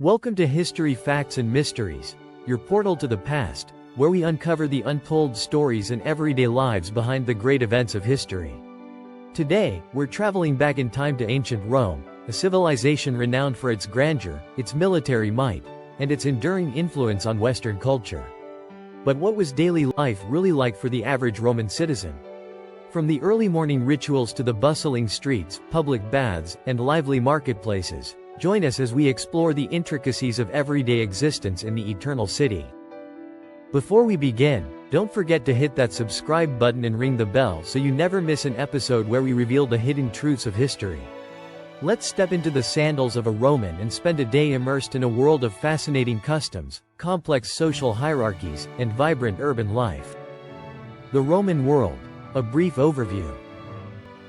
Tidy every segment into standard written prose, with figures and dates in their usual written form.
Welcome to History Facts and Mysteries, your portal to the past, where we uncover the untold stories and everyday lives behind the great events of history. Today, we're traveling back in time to ancient Rome, a civilization renowned for its grandeur, its military might, and its enduring influence on Western culture. But what was daily life really like for the average Roman citizen? From the early morning rituals to the bustling streets, public baths, and lively marketplaces, join us as we explore the intricacies of everyday existence in the eternal city. Before we begin, don't forget to hit that subscribe button and ring the bell so you never miss an episode where we reveal the hidden truths of history. Let's step into the sandals of a Roman and spend a day immersed in a world of fascinating customs, complex social hierarchies, and vibrant urban life. The Roman world. A brief overview.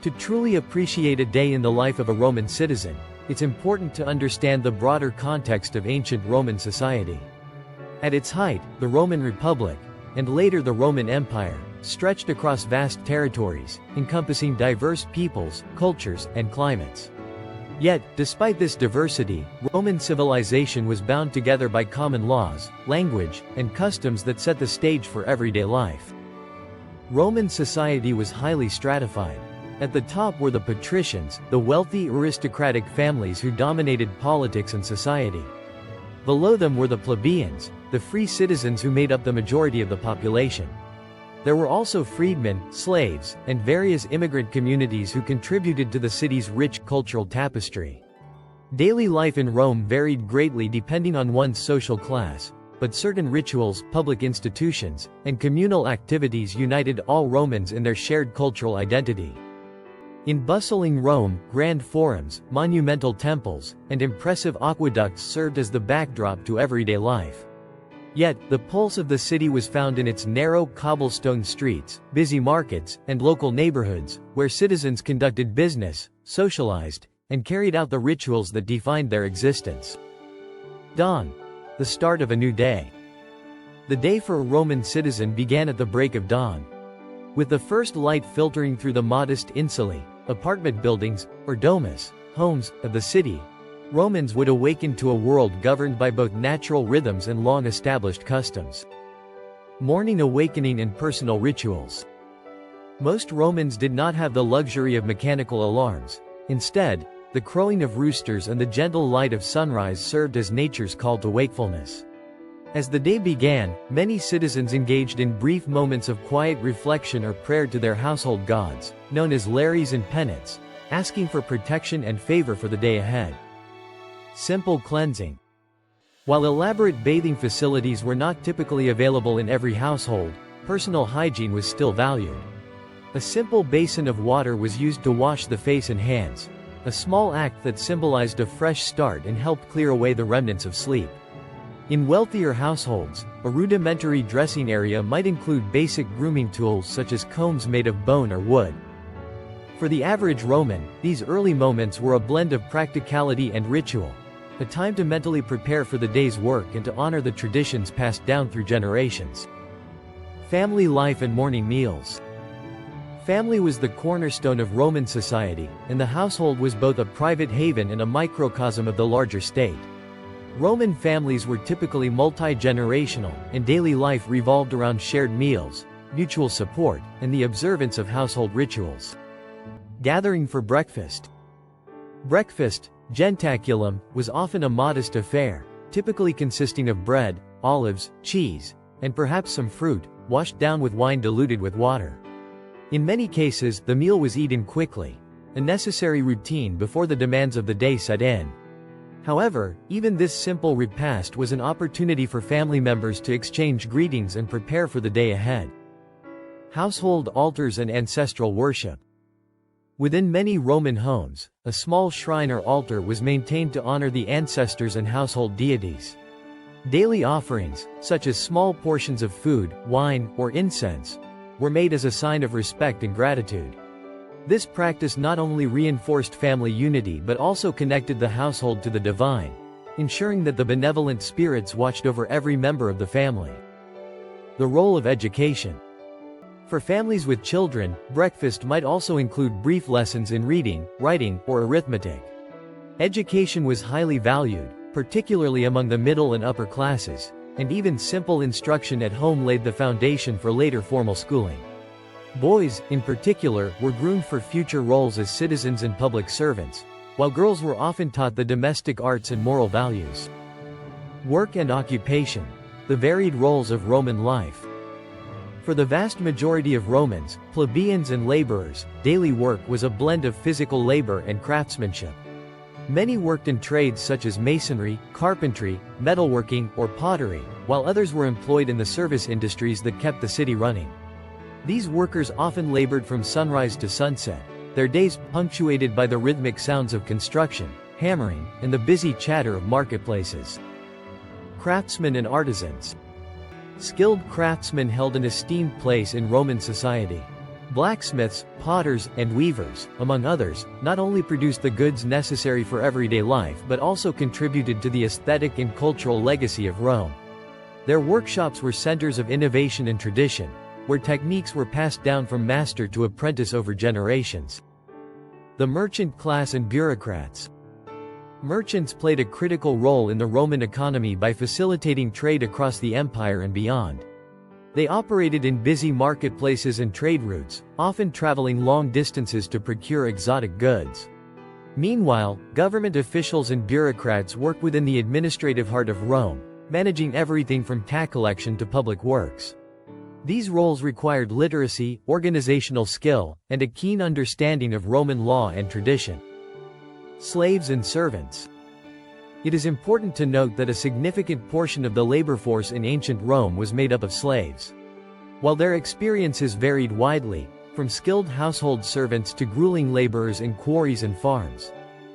To truly appreciate a day in the life of a Roman citizen, it's important to understand the broader context of ancient Roman society. At its height, the Roman Republic, and later the Roman Empire, stretched across vast territories, encompassing diverse peoples, cultures, and climates. Yet, despite this diversity, Roman civilization was bound together by common laws, language, and customs that set the stage for everyday life. Roman society was highly stratified. At the top were the patricians, the wealthy aristocratic families who dominated politics and society. Below them were the plebeians, the free citizens who made up the majority of the population. There were also freedmen, slaves, and various immigrant communities who contributed to the city's rich cultural tapestry. Daily life in Rome varied greatly depending on one's social class, but certain rituals, public institutions, and communal activities united all Romans in their shared cultural identity. In bustling Rome, grand forums, monumental temples, and impressive aqueducts served as the backdrop to everyday life. Yet, the pulse of the city was found in its narrow cobblestone streets, busy markets, and local neighborhoods, where citizens conducted business, socialized, and carried out the rituals that defined their existence. Dawn. The start of a new day. The day for a Roman citizen began at the break of dawn. With the first light filtering through the modest insulae, apartment buildings, or domus, homes, of the city, Romans would awaken to a world governed by both natural rhythms and long-established customs. Morning awakening and personal rituals. Most Romans did not have the luxury of mechanical alarms. Instead, the crowing of roosters and the gentle light of sunrise served as nature's call to wakefulness. As the day began, many citizens engaged in brief moments of quiet reflection or prayer to their household gods, known as lares and penates, asking for protection and favor for the day ahead. Simple cleansing. While elaborate bathing facilities were not typically available in every household, personal hygiene was still valued. A simple basin of water was used to wash the face and hands, a small act that symbolized a fresh start and helped clear away the remnants of sleep. In wealthier households, a rudimentary dressing area might include basic grooming tools such as combs made of bone or wood. For the average Roman, these early moments were a blend of practicality and ritual, a time to mentally prepare for the day's work and to honor the traditions passed down through generations. Family life and morning meals. Family was the cornerstone of Roman society, and the household was both a private haven and a microcosm of the larger state. Roman families were typically multi-generational, and daily life revolved around shared meals, mutual support, and the observance of household rituals. Gathering for breakfast. Breakfast, gentaculum, was often a modest affair, typically consisting of bread, olives, cheese, and perhaps some fruit, washed down with wine diluted with water. In many cases, the meal was eaten quickly, a necessary routine before the demands of the day set in. However, even this simple repast was an opportunity for family members to exchange greetings and prepare for the day ahead. Household altars and ancestral worship. Within many Roman homes, a small shrine or altar was maintained to honor the ancestors and household deities. Daily offerings, such as small portions of food, wine, or incense, were made as a sign of respect and gratitude. This practice not only reinforced family unity but also connected the household to the divine, ensuring that the benevolent spirits watched over every member of the family. The role of education. For families with children, breakfast might also include brief lessons in reading, writing, or arithmetic. Education was highly valued, particularly among the middle and upper classes, and even simple instruction at home laid the foundation for later formal schooling. Boys, in particular, were groomed for future roles as citizens and public servants, while girls were often taught the domestic arts and moral values. Work and occupation. The varied roles of Roman life. For the vast majority of Romans, plebeians and laborers, daily work was a blend of physical labor and craftsmanship. Many worked in trades such as masonry, carpentry, metalworking, or pottery, while others were employed in the service industries that kept the city running. These workers often labored from sunrise to sunset, their days punctuated by the rhythmic sounds of construction, hammering, and the busy chatter of marketplaces. Craftsmen and artisans. Skilled craftsmen held an esteemed place in Roman society. Blacksmiths, potters, and weavers, among others, not only produced the goods necessary for everyday life but also contributed to the aesthetic and cultural legacy of Rome. Their workshops were centers of innovation and tradition, where techniques were passed down from master to apprentice over generations. The merchant class and bureaucrats. Merchants played a critical role in the Roman economy by facilitating trade across the empire and beyond. They operated in busy marketplaces and trade routes, often traveling long distances to procure exotic goods. Meanwhile, government officials and bureaucrats worked within the administrative heart of Rome, managing everything from tax collection to public works. These roles required literacy, organizational skill, and a keen understanding of Roman law and tradition. Slaves and servants. It is important to note that a significant portion of the labor force in ancient Rome was made up of slaves. While their experiences varied widely, from skilled household servants to grueling laborers in quarries and farms,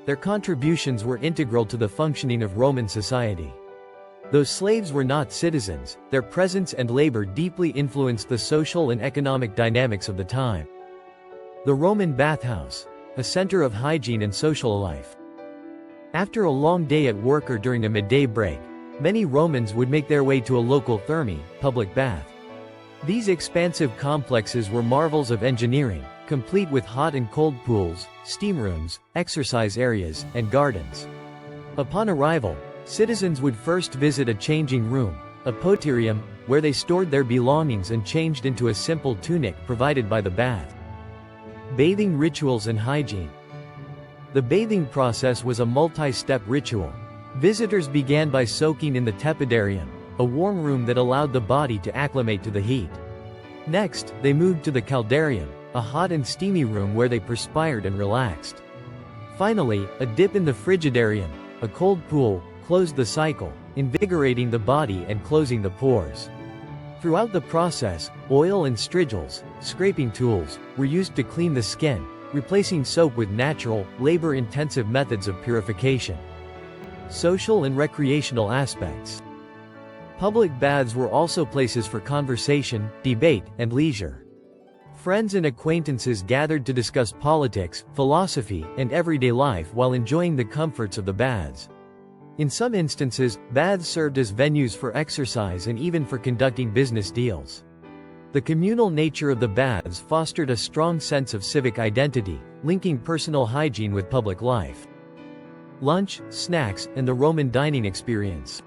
their contributions were integral to the functioning of Roman society. Though slaves were not citizens, their presence and labor deeply influenced the social and economic dynamics of the time. The Roman bathhouse, a center of hygiene and social life. After a long day at work or during a midday break, many Romans would make their way to a local thermae, public bath. These expansive complexes were marvels of engineering, complete with hot and cold pools, steam rooms, exercise areas, and gardens. Upon arrival, citizens would first visit a changing room, a poterium, where they stored their belongings and changed into a simple tunic provided by the bath. Bathing rituals and hygiene. The bathing process was a multi-step ritual. Visitors began by soaking in the tepidarium, a warm room that allowed the body to acclimate to the heat. Next, they moved to the caldarium, a hot and steamy room where they perspired and relaxed. Finally, a dip in the frigidarium, a cold pool, closed the cycle, invigorating the body and closing the pores. Throughout the process, oil and strigils, scraping tools, were used to clean the skin, replacing soap with natural, labor-intensive methods of purification. Social and recreational aspects. Public baths were also places for conversation, debate, and leisure. Friends and acquaintances gathered to discuss politics, philosophy, and everyday life while enjoying the comforts of the baths. In some instances, baths served as venues for exercise and even for conducting business deals. The communal nature of the baths fostered a strong sense of civic identity, linking personal hygiene with public life. Lunch, snacks, and the Roman dining experience.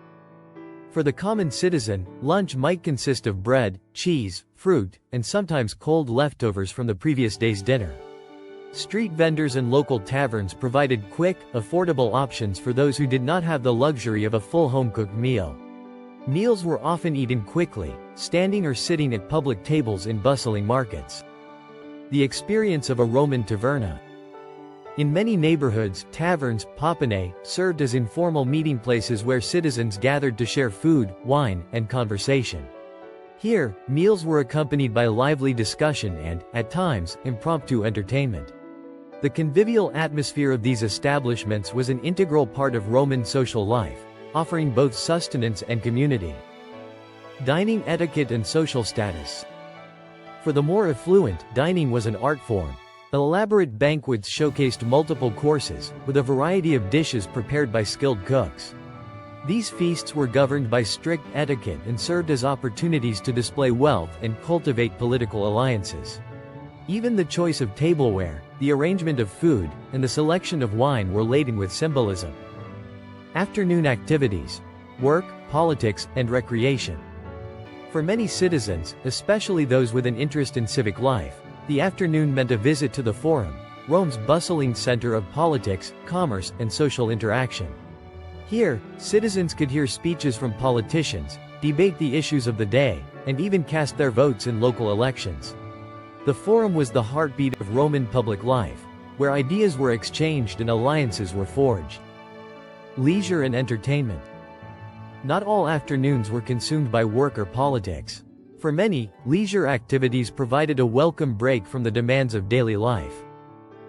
For the common citizen, lunch might consist of bread, cheese, fruit, and sometimes cold leftovers from the previous day's dinner. Street vendors and local taverns provided quick, affordable options for those who did not have the luxury of a full home-cooked meal. Meals were often eaten quickly, standing or sitting at public tables in bustling markets. The experience of a Roman taverna. In many neighborhoods, taverns, popinae, served as informal meeting places where citizens gathered to share food, wine, and conversation. Here, meals were accompanied by lively discussion and, at times, impromptu entertainment. The convivial atmosphere of these establishments was an integral part of Roman social life, offering both sustenance and community. Dining etiquette and social status. For the more affluent, dining was an art form. Elaborate banquets showcased multiple courses, with a variety of dishes prepared by skilled cooks. These feasts were governed by strict etiquette and served as opportunities to display wealth and cultivate political alliances. Even the choice of tableware, the arrangement of food, and the selection of wine were laden with symbolism. Afternoon activities: work, politics, and recreation. For many citizens, especially those with an interest in civic life, the afternoon meant a visit to the Forum, Rome's bustling center of politics, commerce, and social interaction. Here, citizens could hear speeches from politicians, debate the issues of the day, and even cast their votes in local elections. The Forum was the heartbeat of Roman public life, where ideas were exchanged and alliances were forged. Leisure and entertainment. Not all afternoons were consumed by work or politics. For many, leisure activities provided a welcome break from the demands of daily life.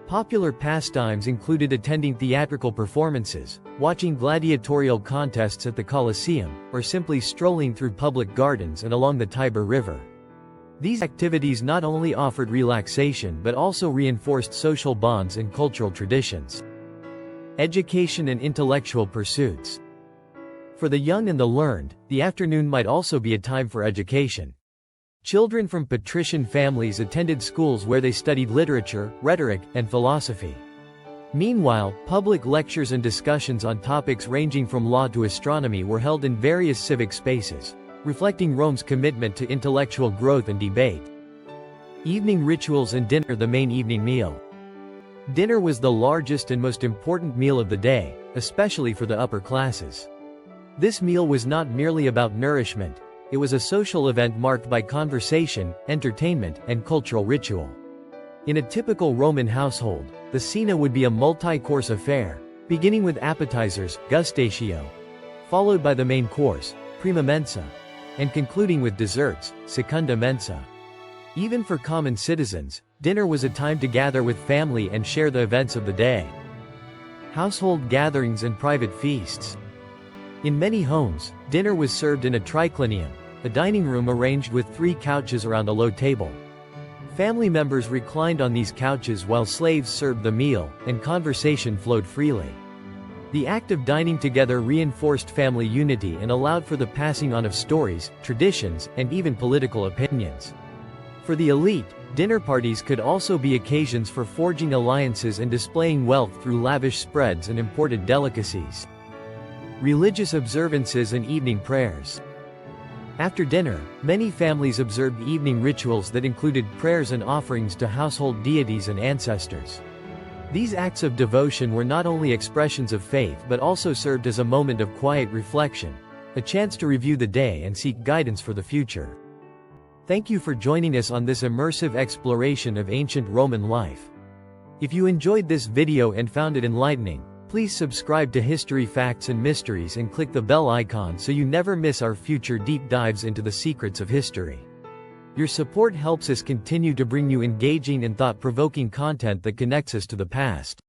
Popular pastimes included attending theatrical performances, watching gladiatorial contests at the Colosseum, or simply strolling through public gardens and along the Tiber River. These activities not only offered relaxation but also reinforced social bonds and cultural traditions. Education and intellectual pursuits. For the young and the learned, the afternoon might also be a time for education. Children from patrician families attended schools where they studied literature, rhetoric, and philosophy. Meanwhile, public lectures and discussions on topics ranging from law to astronomy were held in various civic spaces, reflecting Rome's commitment to intellectual growth and debate. Evening rituals and dinner. The main evening meal. Dinner was the largest and most important meal of the day, especially for the upper classes. This meal was not merely about nourishment, it was a social event marked by conversation, entertainment, and cultural ritual. In a typical Roman household, the cena would be a multi-course affair, beginning with appetizers, gustatio, followed by the main course, prima mensa, and concluding with desserts, secunda mensa. Even for common citizens, dinner was a time to gather with family and share the events of the day. Household gatherings and private feasts. In many homes, dinner was served in a triclinium, a dining room arranged with 3 couches around a low table. Family members reclined on these couches while slaves served the meal, and conversation flowed freely. The act of dining together reinforced family unity and allowed for the passing on of stories, traditions, and even political opinions. For the elite, dinner parties could also be occasions for forging alliances and displaying wealth through lavish spreads and imported delicacies. Religious observances and evening prayers. After dinner, many families observed evening rituals that included prayers and offerings to household deities and ancestors. These acts of devotion were not only expressions of faith but also served as a moment of quiet reflection, a chance to review the day and seek guidance for the future. Thank you for joining us on this immersive exploration of ancient Roman life. If you enjoyed this video and found it enlightening, please subscribe to History Facts and Mysteries and click the bell icon so you never miss our future deep dives into the secrets of history. Your support helps us continue to bring you engaging and thought-provoking content that connects us to the past.